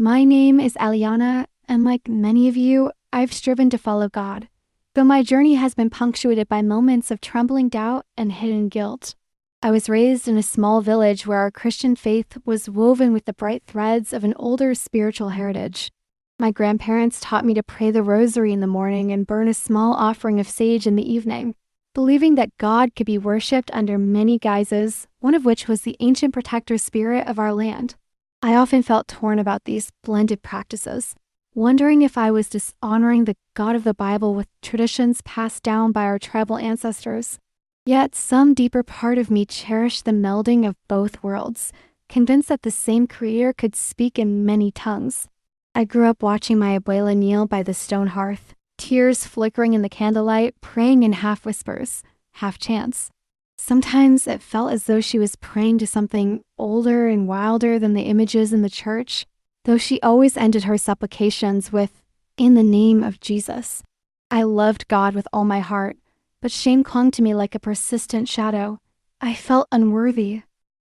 My name is Eliana, and like many of you, I've striven to follow God. Though my journey has been punctuated by moments of trembling doubt and hidden guilt. I was raised in a small village where our Christian faith was woven with the bright threads of an older spiritual heritage. My grandparents taught me to pray the rosary in the morning and burn a small offering of sage in the evening, believing that God could be worshipped under many guises, one of which was the ancient protector spirit of our land. I often felt torn about these blended practices, wondering if I was dishonoring the God of the Bible with traditions passed down by our tribal ancestors. Yet some deeper part of me cherished the melding of both worlds, convinced that the same creator could speak in many tongues. I grew up watching my abuela kneel by the stone hearth, tears flickering in the candlelight, praying in half whispers, half chants. Sometimes it felt as though she was praying to something older and wilder than the images in the church, though she always ended her supplications with, "In the name of Jesus." I loved God with all my heart, but shame clung to me like a persistent shadow. I felt unworthy.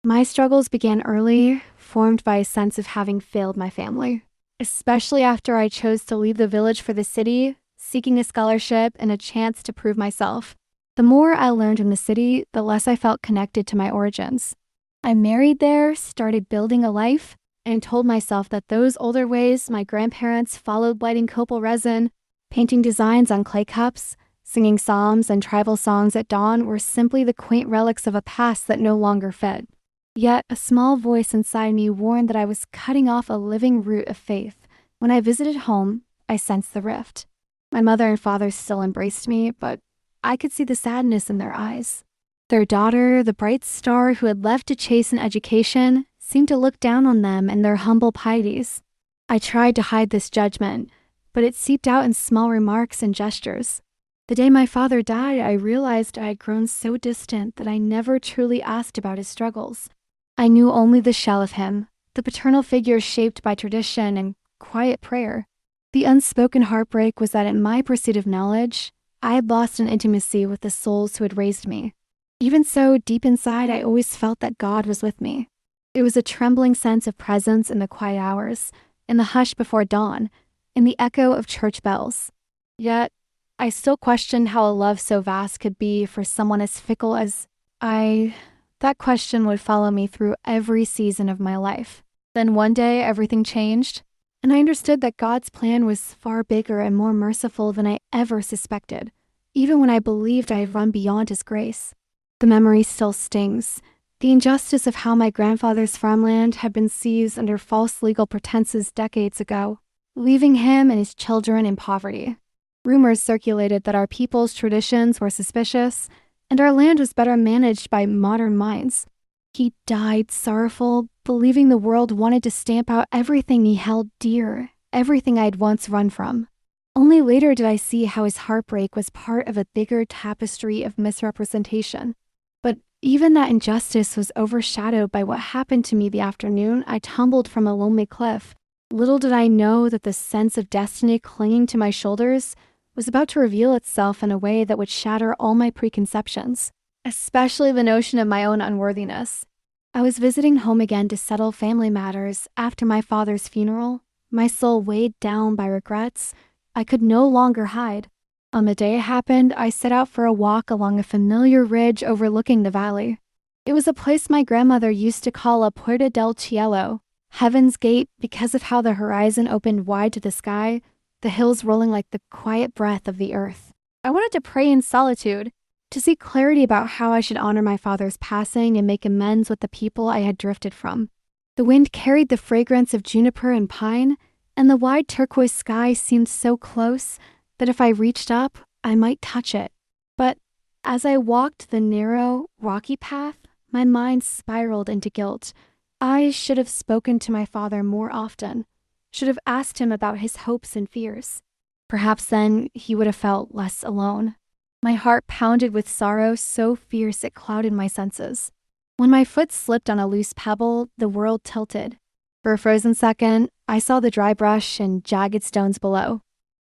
My struggles began early, formed by a sense of having failed my family, especially after I chose to leave the village for the city, seeking a scholarship and a chance to prove myself. The more I learned in the city, the less I felt connected to my origins. I married there, started building a life, and told myself that those older ways my grandparents followed, lighting copal resin, painting designs on clay cups, singing psalms and tribal songs at dawn, were simply the quaint relics of a past that no longer fit. Yet a small voice inside me warned that I was cutting off a living root of faith. When I visited home, I sensed the rift. My mother and father still embraced me, but I could see the sadness in their eyes. Their daughter, the bright star who had left to chase an education, seemed to look down on them and their humble pieties. I tried to hide this judgment, but it seeped out in small remarks and gestures. The day my father died, I realized I had grown so distant that I never truly asked about his struggles. I knew only the shell of him, the paternal figure shaped by tradition and quiet prayer. The unspoken heartbreak was that in my pursuit of knowledge, I had lost an intimacy with the souls who had raised me. Even so, deep inside, I always felt that God was with me. It was a trembling sense of presence in the quiet hours, in the hush before dawn, in the echo of church bells. Yet, I still questioned how a love so vast could be for someone as fickle as I. That question would follow me through every season of my life. Then one day, everything changed, and I understood that God's plan was far bigger and more merciful than I ever suspected, even when I believed I had run beyond His grace. The memory still stings. The injustice of how my grandfather's farmland had been seized under false legal pretenses decades ago, leaving him and his children in poverty. Rumors circulated that our people's traditions were suspicious, and our land was better managed by modern minds. He died sorrowful, believing the world wanted to stamp out everything he held dear, everything I'd once run from. Only later did I see how his heartbreak was part of a bigger tapestry of misrepresentation. But even that injustice was overshadowed by what happened to me the afternoon I tumbled from a lonely cliff. Little did I know that the sense of destiny clinging to my shoulders was about to reveal itself in a way that would shatter all my preconceptions, especially the notion of my own unworthiness. I was visiting home again to settle family matters after my father's funeral, my soul weighed down by regrets I could no longer hide. On the day it happened, I set out for a walk along a familiar ridge overlooking the valley. It was a place my grandmother used to call a Puerta del Cielo, Heaven's Gate, because of how the horizon opened wide to the sky, the hills rolling like the quiet breath of the earth. I wanted to pray in solitude, to seek clarity about how I should honor my father's passing and make amends with the people I had drifted from. The wind carried the fragrance of juniper and pine, and the wide turquoise sky seemed so close that if I reached up, I might touch it. But as I walked the narrow, rocky path, my mind spiraled into guilt. I should have spoken to my father more often, should have asked him about his hopes and fears. Perhaps then he would have felt less alone. My heart pounded with sorrow so fierce it clouded my senses. When my foot slipped on a loose pebble, the world tilted. For a frozen second, I saw the dry brush and jagged stones below.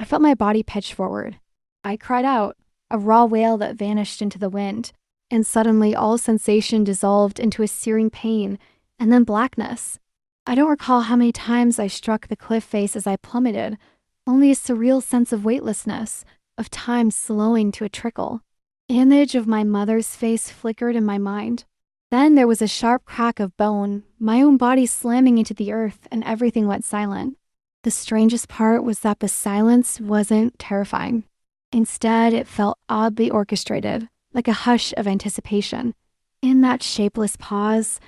I felt my body pitch forward. I cried out, a raw wail that vanished into the wind, and suddenly all sensation dissolved into a searing pain and then blackness. I don't recall how many times I struck the cliff face as I plummeted, only a surreal sense of weightlessness, of time slowing to a trickle. An image of my mother's face flickered in my mind. Then there was a sharp crack of bone, my own body slamming into the earth, and everything went silent. The strangest part was that the silence wasn't terrifying. Instead, it felt oddly orchestrated, like a hush of anticipation. In that shapeless pause,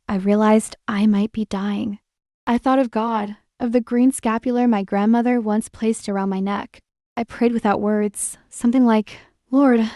I realized I might be dying. I thought of God, of the green scapular my grandmother once placed around my neck. I prayed without words, something like, "Lord,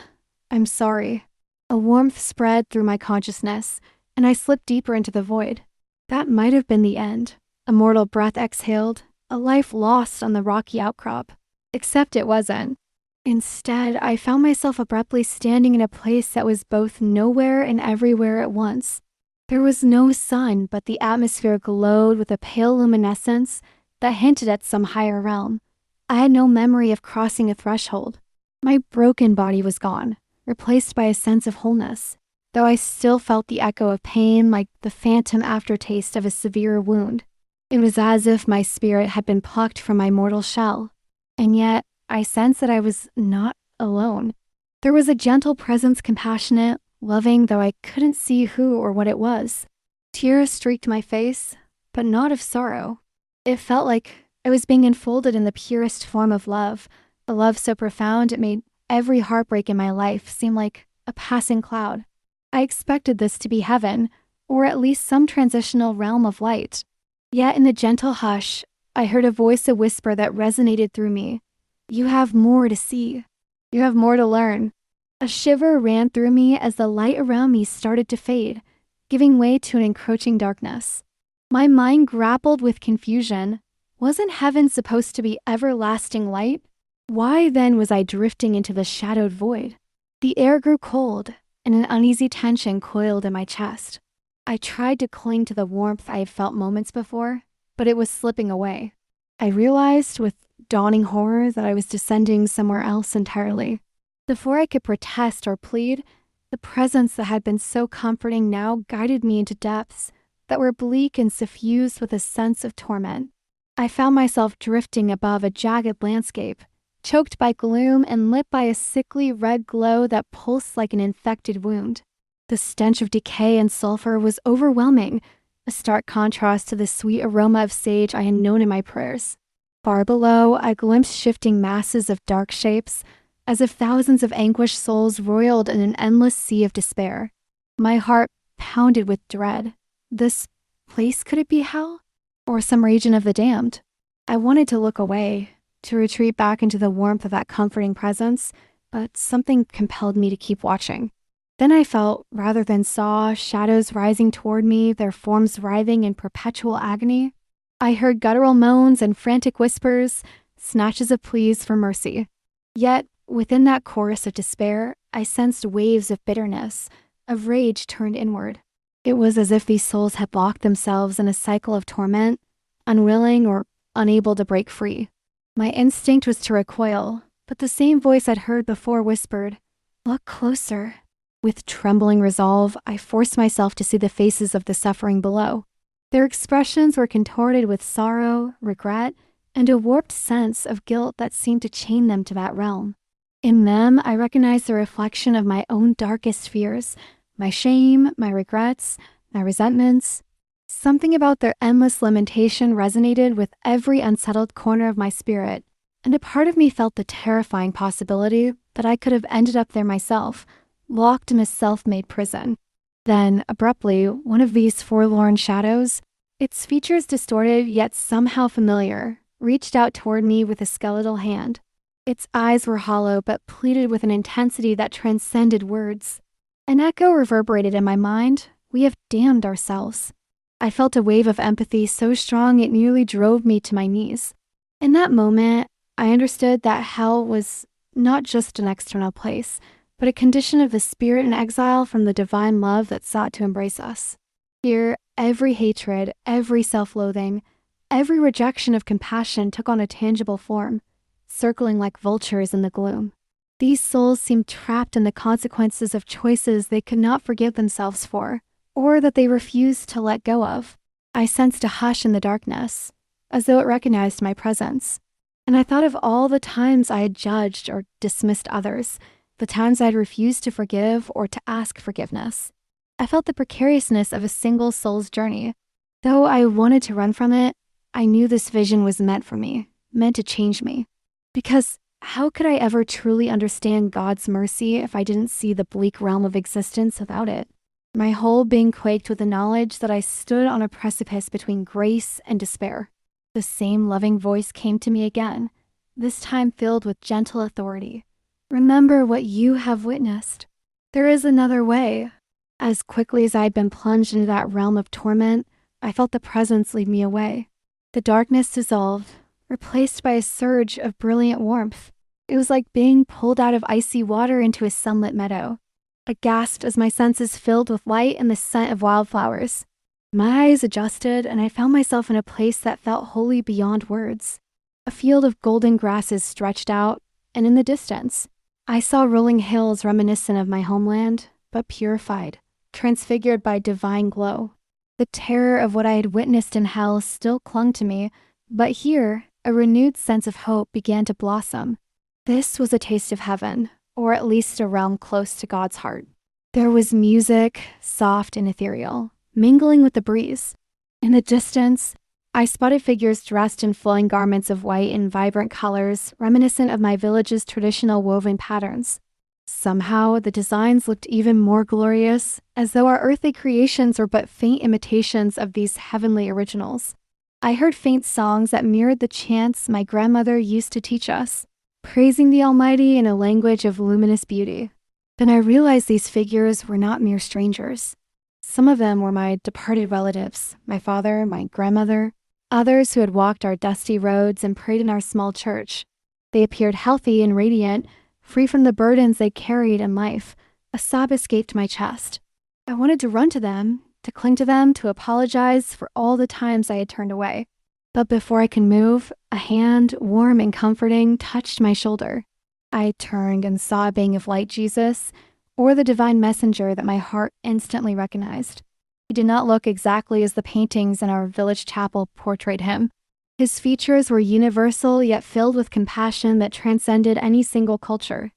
I'm sorry." A warmth spread through my consciousness, and I slipped deeper into the void. That might have been the end. A mortal breath exhaled, a life lost on the rocky outcrop. Except it wasn't. Instead, I found myself abruptly standing in a place that was both nowhere and everywhere at once. There was no sun, but the atmosphere glowed with a pale luminescence that hinted at some higher realm. I had no memory of crossing a threshold. My broken body was gone, replaced by a sense of wholeness, though I still felt the echo of pain like the phantom aftertaste of a severe wound. It was as if my spirit had been plucked from my mortal shell, and yet I sensed that I was not alone. There was a gentle presence, compassionate, loving, though I couldn't see who or what it was. Tears streaked my face, but not of sorrow. It felt like I was being enfolded in the purest form of love, a love so profound it made every heartbreak in my life seem like a passing cloud. I expected this to be heaven, or at least some transitional realm of light. Yet in the gentle hush, I heard a voice, a whisper that resonated through me. "You have more to see. You have more to learn." A shiver ran through me as the light around me started to fade, giving way to an encroaching darkness. My mind grappled with confusion. Wasn't heaven supposed to be everlasting light? Why then was I drifting into the shadowed void? The air grew cold, and an uneasy tension coiled in my chest. I tried to cling to the warmth I had felt moments before, but it was slipping away. I realized with dawning horror that I was descending somewhere else entirely. Before I could protest or plead, the presence that had been so comforting now guided me into depths that were bleak and suffused with a sense of torment. I found myself drifting above a jagged landscape, choked by gloom and lit by a sickly red glow that pulsed like an infected wound. The stench of decay and sulfur was overwhelming, a stark contrast to the sweet aroma of sage I had known in my prayers. Far below, I glimpsed shifting masses of dark shapes, as if thousands of anguished souls roiled in an endless sea of despair. My heart pounded with dread. This place, could it be hell? Or some region of the damned? I wanted to look away, to retreat back into the warmth of that comforting presence, but something compelled me to keep watching. Then I felt, rather than saw, shadows rising toward me, their forms writhing in perpetual agony. I heard guttural moans and frantic whispers, snatches of pleas for mercy. Yet, within that chorus of despair, I sensed waves of bitterness, of rage turned inward. It was as if these souls had locked themselves in a cycle of torment, unwilling or unable to break free. My instinct was to recoil, but the same voice I'd heard before whispered, "Look closer." With trembling resolve, I forced myself to see the faces of the suffering below. Their expressions were contorted with sorrow, regret, and a warped sense of guilt that seemed to chain them to that realm. In them, I recognized the reflection of my own darkest fears, my shame, my regrets, my resentments. Something about their endless lamentation resonated with every unsettled corner of my spirit, and a part of me felt the terrifying possibility that I could have ended up there myself, locked in a self-made prison. Then, abruptly, one of these forlorn shadows, its features distorted yet somehow familiar, reached out toward me with a skeletal hand. Its eyes were hollow but pleaded with an intensity that transcended words. An echo reverberated in my mind. We have damned ourselves. I felt a wave of empathy so strong it nearly drove me to my knees. In that moment, I understood that hell was not just an external place, but a condition of the spirit in exile from the divine love that sought to embrace us. Here, every hatred, every self-loathing, every rejection of compassion took on a tangible form, circling like vultures in the gloom. These souls seemed trapped in the consequences of choices they could not forgive themselves for, or that they refused to let go of. I sensed a hush in the darkness, as though it recognized my presence. And I thought of all the times I had judged or dismissed others, the times I had refused to forgive or to ask forgiveness. I felt the precariousness of a single soul's journey. Though I wanted to run from it, I knew this vision was meant for me, meant to change me. Because how could I ever truly understand God's mercy if I didn't see the bleak realm of existence without it? My whole being quaked with the knowledge that I stood on a precipice between grace and despair. The same loving voice came to me again, this time filled with gentle authority. Remember what you have witnessed. There is another way. As quickly as I had been plunged into that realm of torment, I felt the presence lead me away. The darkness dissolved, replaced by a surge of brilliant warmth. It was like being pulled out of icy water into a sunlit meadow. I gasped as my senses filled with light and the scent of wildflowers. My eyes adjusted, and I found myself in a place that felt wholly beyond words. A field of golden grasses stretched out, and in the distance, I saw rolling hills reminiscent of my homeland, but purified, transfigured by divine glow. The terror of what I had witnessed in hell still clung to me, but here, a renewed sense of hope began to blossom. This was a taste of heaven, or at least a realm close to God's heart. There was music, soft and ethereal, mingling with the breeze. In the distance, I spotted figures dressed in flowing garments of white and vibrant colors, reminiscent of my village's traditional woven patterns. Somehow, the designs looked even more glorious, as though our earthly creations were but faint imitations of these heavenly originals. I heard faint songs that mirrored the chants my grandmother used to teach us, praising the Almighty in a language of luminous beauty. Then I realized these figures were not mere strangers. Some of them were my departed relatives, my father, my grandmother, others who had walked our dusty roads and prayed in our small church. They appeared healthy and radiant, free from the burdens they carried in life. A sob escaped my chest. I wanted to run to them, to cling to them, to apologize for all the times I had turned away. But before I could move, a hand, warm and comforting, touched my shoulder. I turned and saw a being of light Jesus, or the divine messenger that my heart instantly recognized. He did not look exactly as the paintings in our village chapel portrayed him. His features were universal yet filled with compassion that transcended any single culture.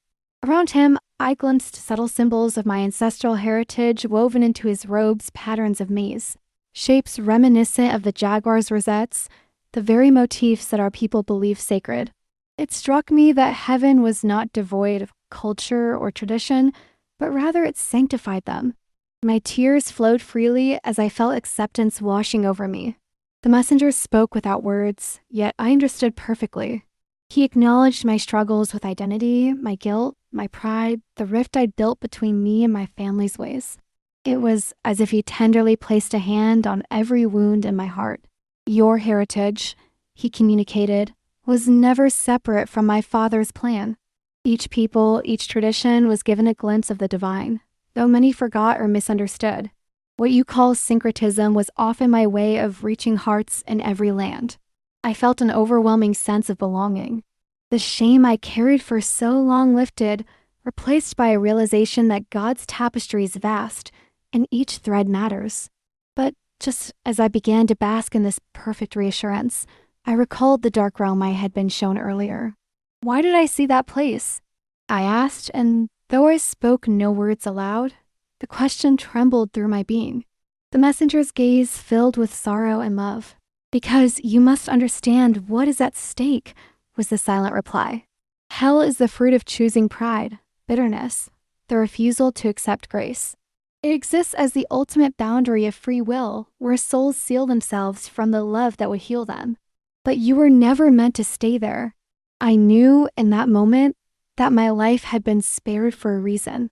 Around him, I glimpsed subtle symbols of my ancestral heritage woven into his robe's patterns of maize, shapes reminiscent of the jaguar's rosettes, the very motifs that our people believe sacred. It struck me that heaven was not devoid of culture or tradition, but rather it sanctified them. My tears flowed freely as I felt acceptance washing over me. The messenger spoke without words, yet I understood perfectly. He acknowledged my struggles with identity, my guilt, my pride, the rift I'd built between me and my family's ways. It was as if he tenderly placed a hand on every wound in my heart. Your heritage, he communicated, was never separate from my Father's plan. Each people, each tradition was given a glimpse of the divine, though many forgot or misunderstood. What you call syncretism was often my way of reaching hearts in every land. I felt an overwhelming sense of belonging. The shame I carried for so long lifted, replaced by a realization that God's tapestry is vast, and each thread matters. But just as I began to bask in this perfect reassurance, I recalled the dark realm I had been shown earlier. Why did I see that place? I asked, and though I spoke no words aloud, the question trembled through my being. The messenger's gaze filled with sorrow and love. Because you must understand what is at stake, was the silent reply. Hell is the fruit of choosing pride, bitterness, the refusal to accept grace. It exists as the ultimate boundary of free will, where souls seal themselves from the love that would heal them. But you were never meant to stay there. I knew in that moment that my life had been spared for a reason.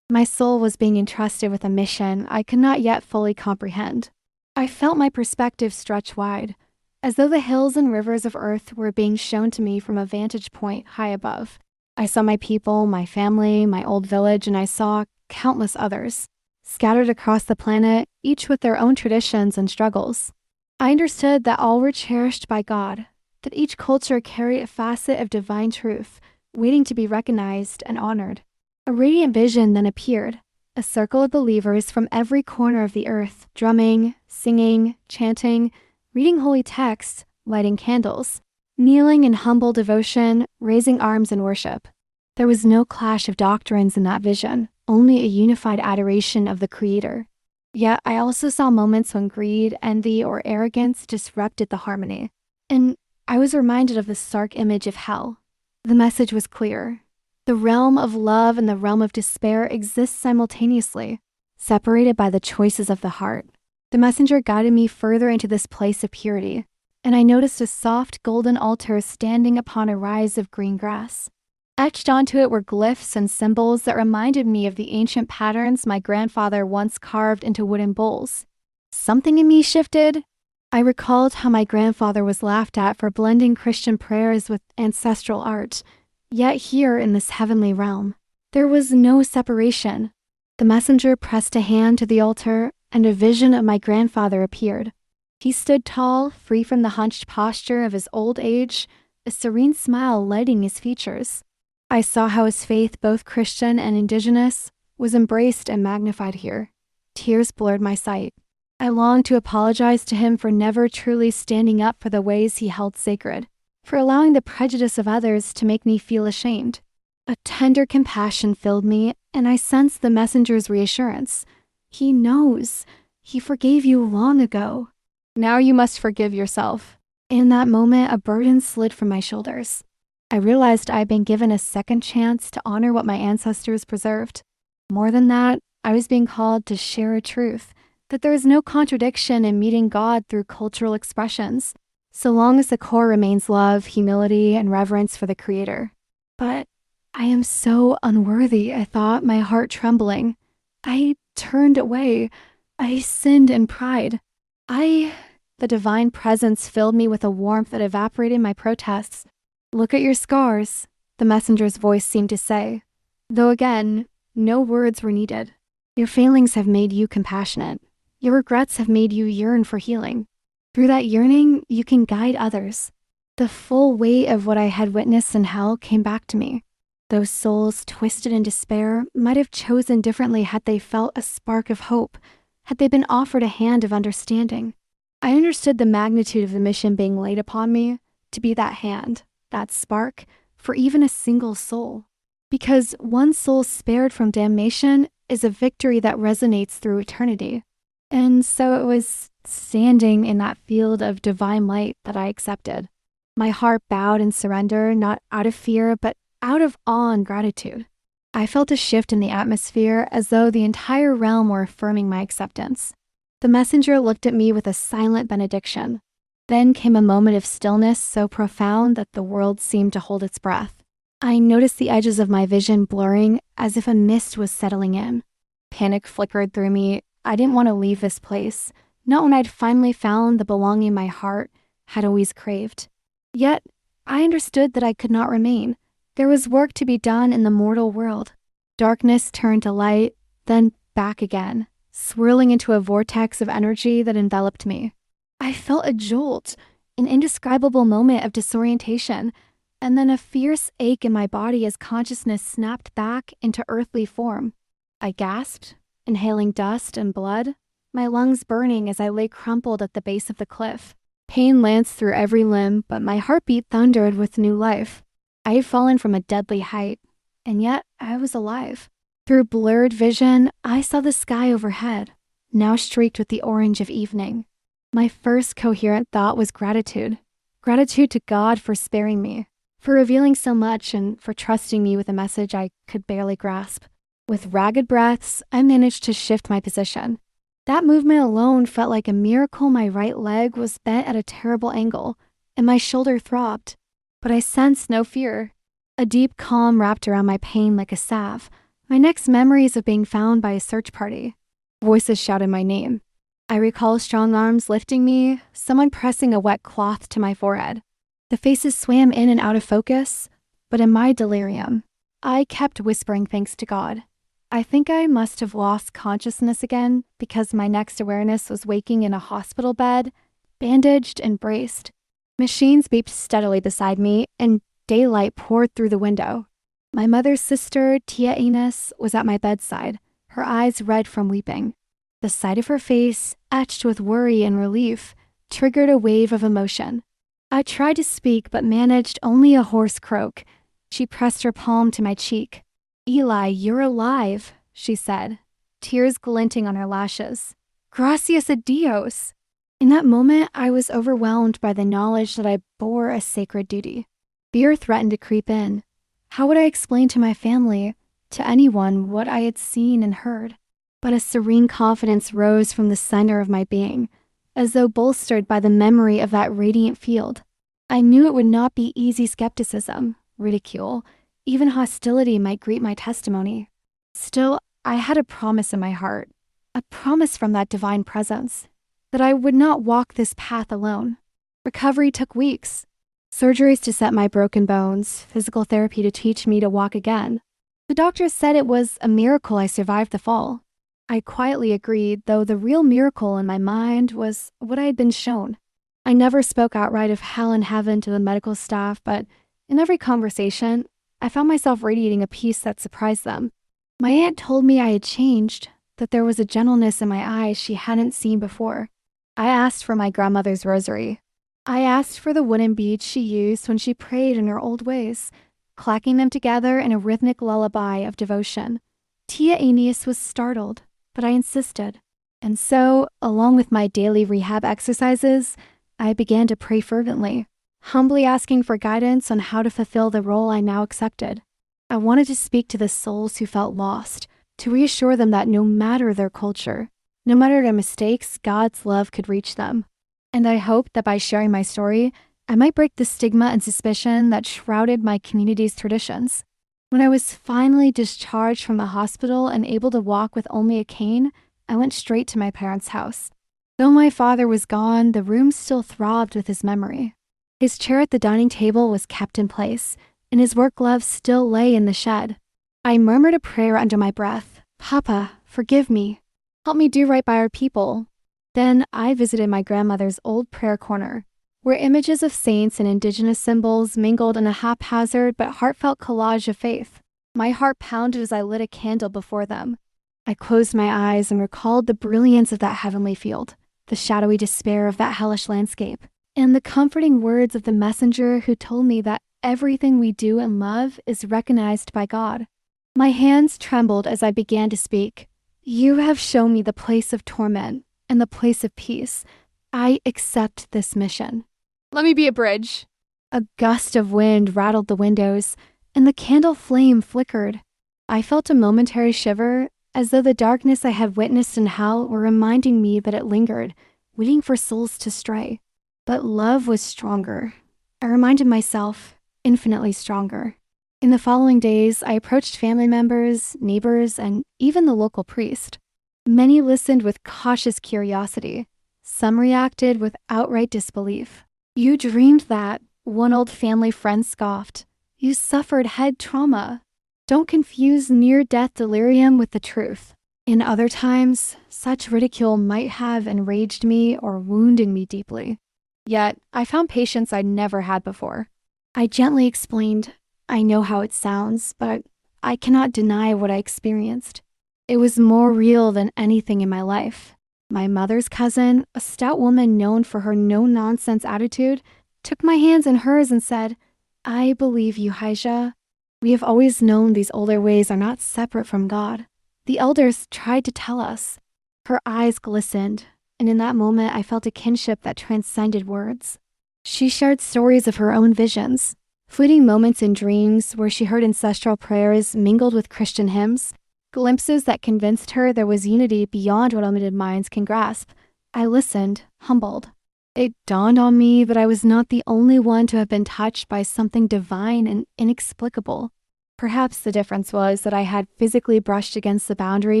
My soul was being entrusted with a mission I could not yet fully comprehend. I felt my perspective stretch wide, as though the hills and rivers of earth were being shown to me from a vantage point high above. I saw my people, my family, my old village, and I saw countless others, scattered across the planet, each with their own traditions and struggles. I understood that all were cherished by God, that each culture carried a facet of divine truth, waiting to be recognized and honored. A radiant vision then appeared, A circle of believers from every corner of the earth, drumming, singing, chanting, reading holy texts, lighting candles, kneeling in humble devotion, raising arms in worship. There was no clash of doctrines in that vision, only a unified adoration of the Creator. Yet I also saw moments when greed, envy, or arrogance disrupted the harmony. And I was reminded of the stark image of hell. The message was clear. The realm of love and the realm of despair exist simultaneously, separated by the choices of the heart. The messenger guided me further into this place of purity, and I noticed a soft golden altar standing upon a rise of green grass. Etched onto it were glyphs and symbols that reminded me of the ancient patterns my grandfather once carved into wooden bowls. Something in me shifted. I recalled how my grandfather was laughed at for blending Christian prayers with ancestral art. Yet here in this heavenly realm, there was no separation. The messenger pressed a hand to the altar, and a vision of my grandfather appeared. He stood tall, free from the hunched posture of his old age, a serene smile lighting his features. I saw how his faith, both Christian and indigenous, was embraced and magnified here. Tears blurred my sight. I longed to apologize to him for never truly standing up for the ways he held sacred, for allowing the prejudice of others to make me feel ashamed. A tender compassion filled me, and I sensed the messenger's reassurance. He knows. He forgave you long ago. Now you must forgive yourself. In that moment, a burden slid from my shoulders. I realized I had been given a second chance to honor what my ancestors preserved. More than that, I was being called to share a truth, that there is no contradiction in meeting God through cultural expressions, so long as the core remains love, humility, and reverence for the Creator. But I am so unworthy, I thought, my heart trembling. I turned away. I sinned in pride. The divine presence filled me with a warmth that evaporated my protests. Look at your scars, the messenger's voice seemed to say, though again, no words were needed. Your failings have made you compassionate. Your regrets have made you yearn for healing. Through that yearning, you can guide others. The full weight of what I had witnessed in hell came back to me. Those souls twisted in despair might have chosen differently had they felt a spark of hope, had they been offered a hand of understanding. I understood the magnitude of the mission being laid upon me, to be that hand, that spark, for even a single soul. Because one soul spared from damnation is a victory that resonates through eternity. And so it was standing in that field of divine light that I accepted. My heart bowed in surrender, not out of fear, but out of awe and gratitude. I felt a shift in the atmosphere as though the entire realm were affirming my acceptance. The messenger looked at me with a silent benediction. Then came a moment of stillness so profound that the world seemed to hold its breath. I noticed the edges of my vision blurring as if a mist was settling in. Panic flickered through me. I didn't want to leave this place, not when I'd finally found the belonging my heart had always craved. Yet, I understood that I could not remain. There was work to be done in the mortal world. Darkness turned to light, then back again, swirling into a vortex of energy that enveloped me. I felt a jolt, an indescribable moment of disorientation, and then a fierce ache in my body as consciousness snapped back into earthly form. I gasped, inhaling dust and blood, my lungs burning as I lay crumpled at the base of the cliff. Pain lanced through every limb, but my heartbeat thundered with new life. I had fallen from a deadly height, and yet I was alive. Through blurred vision, I saw the sky overhead, now streaked with the orange of evening. My first coherent thought was gratitude. Gratitude to God for sparing me, for revealing so much, and for trusting me with a message I could barely grasp. With ragged breaths, I managed to shift my position. That movement alone felt like a miracle. My right leg was bent at a terrible angle, and my shoulder throbbed. But I sensed no fear. A deep calm wrapped around my pain like a salve. My next memories of being found by a search party. Voices shouted my name. I recall strong arms lifting me, someone pressing a wet cloth to my forehead. The faces swam in and out of focus, but in my delirium, I kept whispering thanks to God. I think I must have lost consciousness again because my next awareness was waking in a hospital bed, bandaged and braced. Machines beeped steadily beside me, and daylight poured through the window. My mother's sister, Tia Ines, was at my bedside, her eyes red from weeping. The sight of her face, etched with worry and relief, triggered a wave of emotion. I tried to speak but managed only a hoarse croak. She pressed her palm to my cheek. "Eli, you're alive," she said, tears glinting on her lashes. "Gracias a Dios." In that moment, I was overwhelmed by the knowledge that I bore a sacred duty. Fear threatened to creep in. How would I explain to my family, to anyone, what I had seen and heard? But a serene confidence rose from the center of my being, as though bolstered by the memory of that radiant field. I knew it would not be easy. Skepticism, ridicule, even hostility might greet my testimony. Still, I had a promise in my heart, a promise from that divine presence, that I would not walk this path alone. Recovery took weeks. Surgeries to set my broken bones, physical therapy to teach me to walk again. The doctors said it was a miracle I survived the fall. I quietly agreed, though the real miracle in my mind was what I had been shown. I never spoke outright of hell and heaven to the medical staff, but in every conversation, I found myself radiating a peace that surprised them. My aunt told me I had changed, that there was a gentleness in my eyes she hadn't seen before. I asked for my grandmother's rosary. I asked for the wooden beads she used when she prayed in her old ways, clacking them together in a rhythmic lullaby of devotion. Tia Aeneas was startled, but I insisted. And so, along with my daily rehab exercises, I began to pray fervently, humbly asking for guidance on how to fulfill the role I now accepted. I wanted to speak to the souls who felt lost, to reassure them that no matter their culture, no matter their mistakes, God's love could reach them. And I hoped that by sharing my story, I might break the stigma and suspicion that shrouded my community's traditions. When I was finally discharged from the hospital and able to walk with only a cane, I went straight to my parents' house. Though my father was gone, the room still throbbed with his memory. His chair at the dining table was kept in place, and his work gloves still lay in the shed. I murmured a prayer under my breath. "Papa, forgive me. Help me do right by our people." Then I visited my grandmother's old prayer corner, where images of saints and indigenous symbols mingled in a haphazard but heartfelt collage of faith. My heart pounded as I lit a candle before them. I closed my eyes and recalled the brilliance of that heavenly field, the shadowy despair of that hellish landscape, and the comforting words of the messenger who told me that everything we do and love is recognized by God. My hands trembled as I began to speak. "You have shown me the place of torment and the place of peace. I accept this mission. Let me be a bridge." A gust of wind rattled the windows, and the candle flame flickered. I felt a momentary shiver, as though the darkness I had witnessed in hell were reminding me that it lingered, waiting for souls to stray. But love was stronger. I reminded myself, infinitely stronger. In the following days, I approached family members, neighbors, and even the local priest. Many listened with cautious curiosity. Some reacted with outright disbelief. "You dreamed that," one old family friend scoffed. "You suffered head trauma. Don't confuse near-death delirium with the truth." In other times, such ridicule might have enraged me or wounded me deeply. Yet, I found patience I'd never had before. I gently explained, "I know how it sounds, but I cannot deny what I experienced. It was more real than anything in my life." My mother's cousin, a stout woman known for her no-nonsense attitude, took my hands in hers and said, "I believe you, Haija. We have always known these older ways are not separate from God. The elders tried to tell us." Her eyes glistened, and in that moment I felt a kinship that transcended words. She shared stories of her own visions, fleeting moments in dreams where she heard ancestral prayers mingled with Christian hymns, glimpses that convinced her there was unity beyond what limited minds can grasp. I listened, humbled. It dawned on me that I was not the only one to have been touched by something divine and inexplicable. Perhaps the difference was that I had physically brushed against the boundary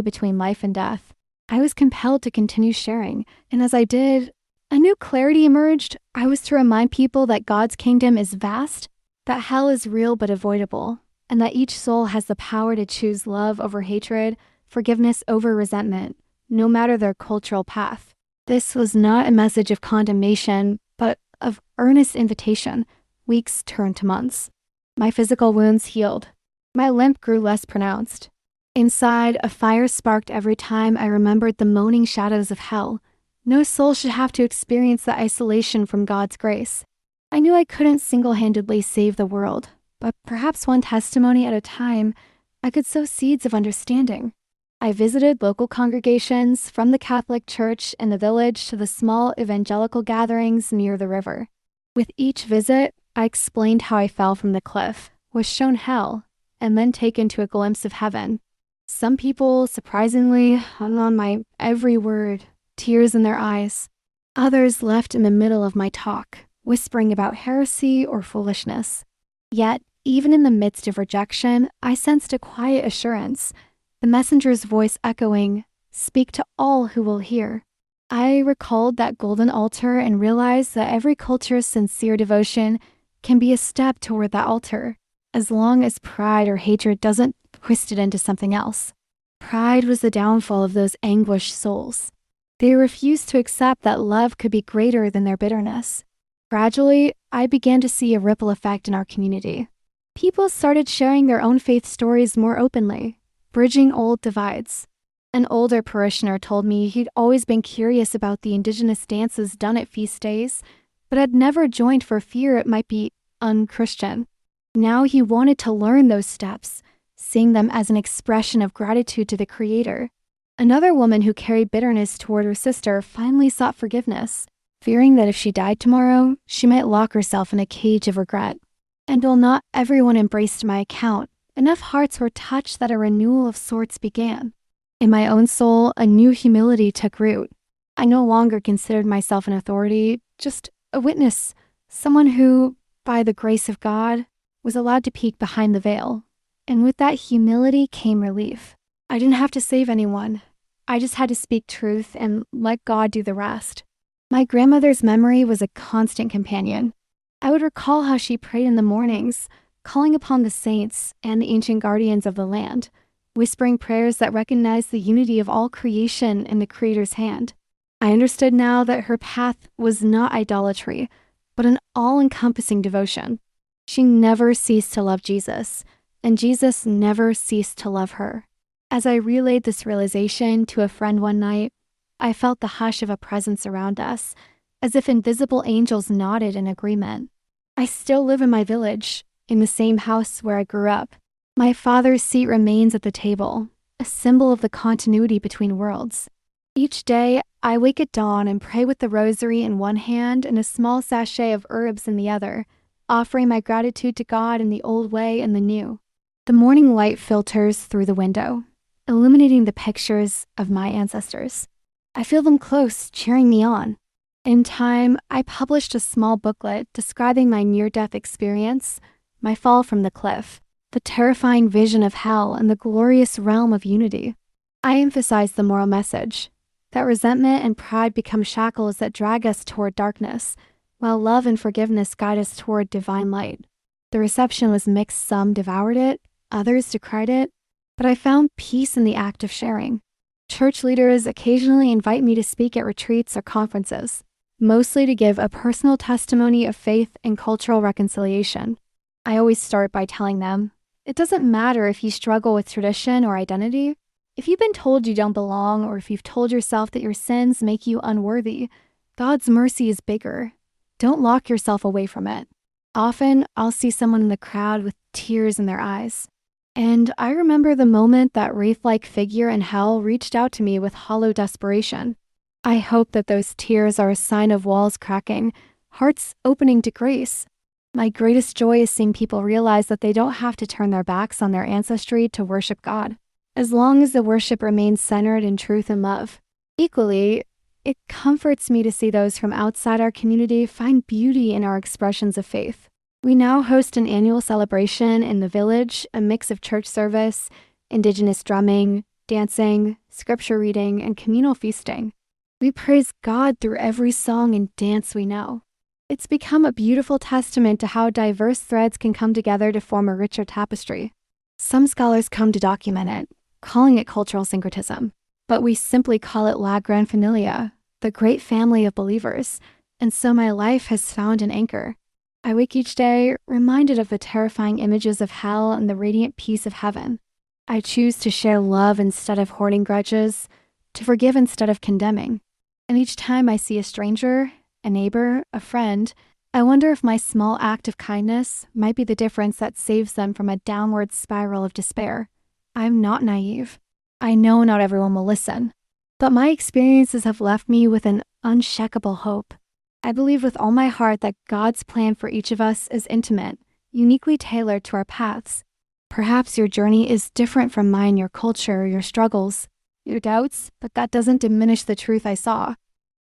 between life and death. I was compelled to continue sharing, and as I did, a new clarity emerged. I was to remind people that God's kingdom is vast, that hell is real but avoidable, and that each soul has the power to choose love over hatred, forgiveness over resentment, no matter their cultural path. This was not a message of condemnation, but of earnest invitation. Weeks turned to months. My physical wounds healed. My limp grew less pronounced. Inside, a fire sparked every time I remembered the moaning shadows of hell. No soul should have to experience the isolation from God's grace. I knew I couldn't single-handedly save the world, but perhaps one testimony at a time, I could sow seeds of understanding. I visited local congregations, from the Catholic Church in the village to the small evangelical gatherings near the river. With each visit, I explained how I fell from the cliff, was shown hell, and then taken to a glimpse of heaven. Some people, surprisingly, hung on my every word, tears in their eyes. Others left in the middle of my talk, whispering about heresy or foolishness. Yet, even in the midst of rejection, I sensed a quiet assurance, the messenger's voice echoing, "Speak to all who will hear." I recalled that golden altar and realized that every culture's sincere devotion can be a step toward that altar, as long as pride or hatred doesn't twist it into something else. Pride was the downfall of those anguished souls. They refused to accept that love could be greater than their bitterness. Gradually, I began to see a ripple effect in our community. People started sharing their own faith stories more openly, bridging old divides. An older parishioner told me he'd always been curious about the indigenous dances done at feast days, but had never joined for fear it might be unchristian. Now he wanted to learn those steps, seeing them as an expression of gratitude to the Creator. Another woman who carried bitterness toward her sister finally sought forgiveness, fearing that if she died tomorrow, she might lock herself in a cage of regret. And while not everyone embraced my account, enough hearts were touched that a renewal of sorts began. In my own soul, a new humility took root. I no longer considered myself an authority, just a witness, someone who, by the grace of God, was allowed to peek behind the veil. And with that humility came relief. I didn't have to save anyone. I just had to speak truth and let God do the rest. My grandmother's memory was a constant companion. I would recall how she prayed in the mornings, calling upon the saints and the ancient guardians of the land, whispering prayers that recognized the unity of all creation in the Creator's hand. I understood now that her path was not idolatry, but an all-encompassing devotion. She never ceased to love Jesus, and Jesus never ceased to love her. As I relayed this realization to a friend one night, I felt the hush of a presence around us, as if invisible angels nodded in agreement. I still live in my village, in the same house where I grew up. My father's seat remains at the table, a symbol of the continuity between worlds. Each day, I wake at dawn and pray with the rosary in one hand and a small sachet of herbs in the other, offering my gratitude to God in the old way and the new. The morning light filters through the window, illuminating the pictures of my ancestors. I feel them close, cheering me on. In time, I published a small booklet describing my near-death experience, my fall from the cliff, the terrifying vision of hell, and the glorious realm of unity. I emphasized the moral message, that resentment and pride become shackles that drag us toward darkness, while love and forgiveness guide us toward divine light. The reception was mixed. Some devoured it, others decried it, but I found peace in the act of sharing. Church leaders occasionally invite me to speak at retreats or conferences, mostly to give a personal testimony of faith and cultural reconciliation. I always start by telling them, it doesn't matter if you struggle with tradition or identity. If you've been told you don't belong, or if you've told yourself that your sins make you unworthy, God's mercy is bigger. Don't lock yourself away from it. Often, I'll see someone in the crowd with tears in their eyes. And I remember the moment that wraith-like figure in hell reached out to me with hollow desperation. I hope that those tears are a sign of walls cracking, hearts opening to grace. My greatest joy is seeing people realize that they don't have to turn their backs on their ancestry to worship God, as long as the worship remains centered in truth and love. Equally, it comforts me to see those from outside our community find beauty in our expressions of faith. We now host an annual celebration in the village, a mix of church service, indigenous drumming, dancing, scripture reading, and communal feasting. We praise God through every song and dance we know. It's become a beautiful testament to how diverse threads can come together to form a richer tapestry. Some scholars come to document it, calling it cultural syncretism, but we simply call it La Gran Familia, the great family of believers, and so my life has found an anchor. I wake each day reminded of the terrifying images of hell and the radiant peace of heaven. I choose to share love instead of hoarding grudges, to forgive instead of condemning. And each time I see a stranger, a neighbor, a friend, I wonder if my small act of kindness might be the difference that saves them from a downward spiral of despair. I'm not naive. I know not everyone will listen, but my experiences have left me with an unshakable hope. I believe with all my heart that God's plan for each of us is intimate, uniquely tailored to our paths. Perhaps your journey is different from mine, your culture, your struggles, your doubts, but that doesn't diminish the truth I saw.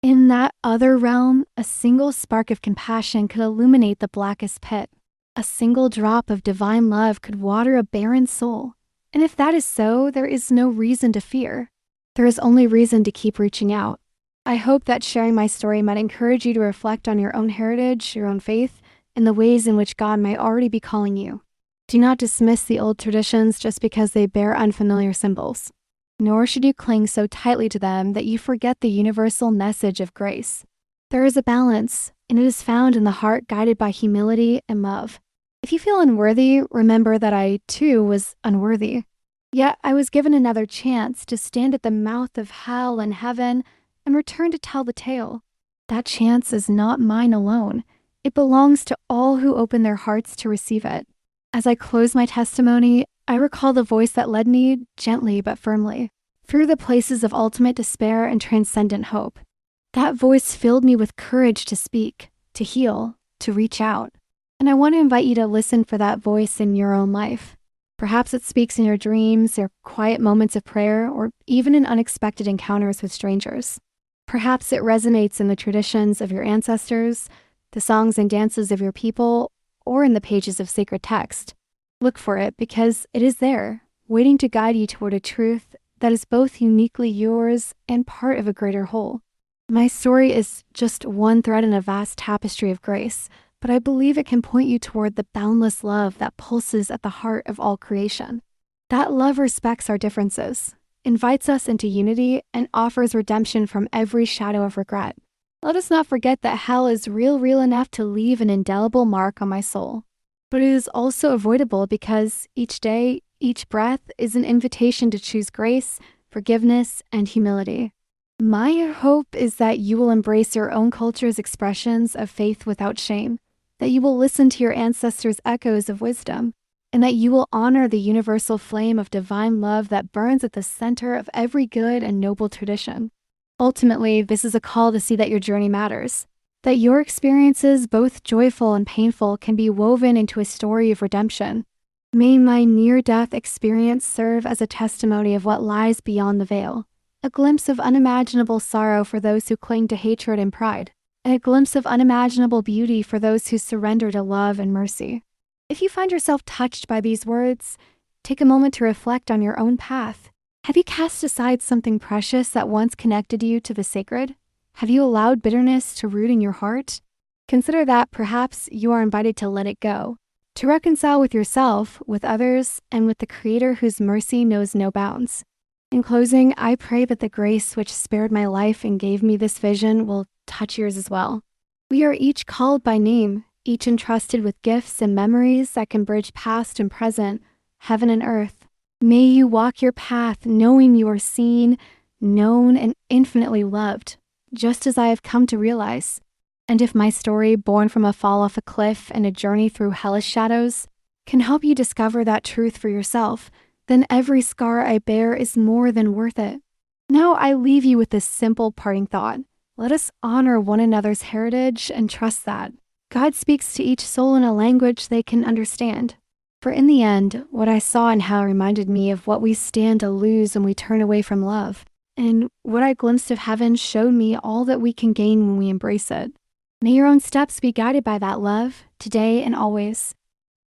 In that other realm, a single spark of compassion could illuminate the blackest pit. A single drop of divine love could water a barren soul. And if that is so, there is no reason to fear. There is only reason to keep reaching out. I hope that sharing my story might encourage you to reflect on your own heritage, your own faith, and the ways in which God might already be calling you. Do not dismiss the old traditions just because they bear unfamiliar symbols. Nor should you cling so tightly to them that you forget the universal message of grace. There is a balance, and it is found in the heart guided by humility and love. If you feel unworthy, remember that I, too, was unworthy. Yet I was given another chance to stand at the mouth of hell and heaven and return to tell the tale. That chance is not mine alone. It belongs to all who open their hearts to receive it. As I close my testimony, I recall the voice that led me, gently but firmly, through the places of ultimate despair and transcendent hope. That voice filled me with courage to speak, to heal, to reach out. And I want to invite you to listen for that voice in your own life. Perhaps it speaks in your dreams, your quiet moments of prayer, or even in unexpected encounters with strangers. Perhaps it resonates in the traditions of your ancestors, the songs and dances of your people, or in the pages of sacred text. Look for it because it is there, waiting to guide you toward a truth that is both uniquely yours and part of a greater whole. My story is just one thread in a vast tapestry of grace, but I believe it can point you toward the boundless love that pulses at the heart of all creation. That love respects our differences, invites us into unity, and offers redemption from every shadow of regret. Let us not forget that hell is real enough to leave an indelible mark on my soul. But it is also avoidable because each day, each breath is an invitation to choose grace, forgiveness, and humility. My hope is that you will embrace your own culture's expressions of faith without shame, that you will listen to your ancestors' echoes of wisdom, and that you will honor the universal flame of divine love that burns at the center of every good and noble tradition. Ultimately, this is a call to see that your journey matters, that your experiences, both joyful and painful, can be woven into a story of redemption. May my near-death experience serve as a testimony of what lies beyond the veil, a glimpse of unimaginable sorrow for those who cling to hatred and pride, and a glimpse of unimaginable beauty for those who surrender to love and mercy. If you find yourself touched by these words, take a moment to reflect on your own path. Have you cast aside something precious that once connected you to the sacred? Have you allowed bitterness to root in your heart? Consider that perhaps you are invited to let it go, to reconcile with yourself, with others, and with the Creator whose mercy knows no bounds. In closing, I pray that the grace which spared my life and gave me this vision will touch yours as well. We are each called by name, each entrusted with gifts and memories that can bridge past and present, heaven and earth. May you walk your path knowing you are seen, known, and infinitely loved, just as I have come to realize. And if my story, born from a fall off a cliff and a journey through hellish shadows, can help you discover that truth for yourself, then every scar I bear is more than worth it. Now I leave you with this simple parting thought. Let us honor one another's heritage and trust that God speaks to each soul in a language they can understand. For in the end, what I saw and how reminded me of what we stand to lose when we turn away from love. And what I glimpsed of heaven showed me all that we can gain when we embrace it. May your own steps be guided by that love, today and always.